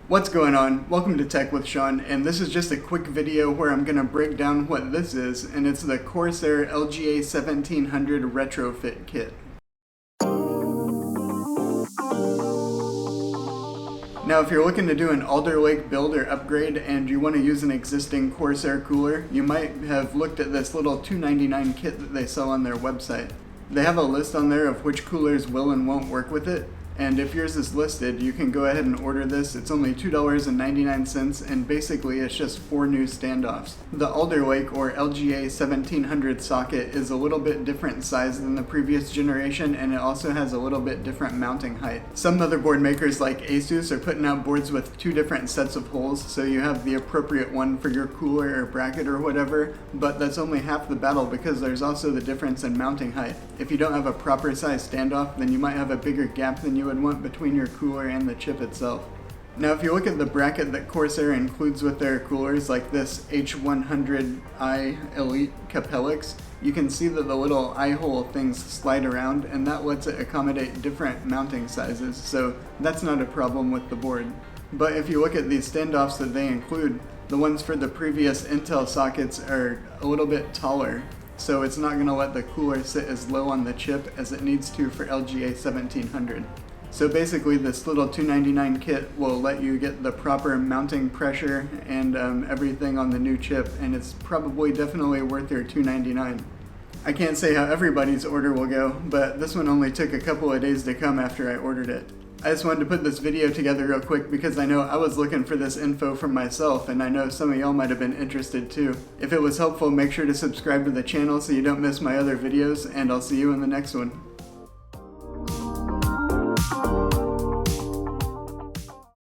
What's going on? Welcome to Tech with Sean, and this is just a quick video where I'm going to break down what this is, and it's the Corsair LGA 1700 Retrofit Kit. Now if you're looking to do an Alder Lake build or upgrade and you want to use an existing Corsair cooler, you might have looked at this little $2.99 kit that they sell on their website. They have a list on there of which coolers will and won't work with it. And if yours is listed, you can go ahead and order this. It's only $2.99, and basically it's just 4 new standoffs. The Alder Lake or LGA 1700 socket is a little bit different size than the previous generation, and it also has a little bit different mounting height. Some motherboard makers like Asus are putting out boards with 2 different sets of holes, so you have the appropriate one for your cooler or bracket or whatever, but that's only half the battle because there's also the difference in mounting height. If you don't have a proper size standoff, then you might have a bigger gap than you would want between your cooler and the chip itself. Now if you look at the bracket that Corsair includes with their coolers, like this H100i Elite Capellix, you can see that the little eye hole things slide around, and that lets it accommodate different mounting sizes, so that's not a problem with the board. But if you look at these standoffs that they include, the ones for the previous Intel sockets are a little bit taller, so it's not going to let the cooler sit as low on the chip as it needs to for LGA 1700. So basically this little $2.99 kit will let you get the proper mounting pressure and everything on the new chip, and it's probably definitely worth your $2.99. I can't say how everybody's order will go, but this one only took a couple of days to come after I ordered it. I just wanted to put this video together real quick because I know I was looking for this info for myself, and I know some of y'all might have been interested too. If it was helpful, make sure to subscribe to the channel so you don't miss my other videos, and I'll see you in the next one.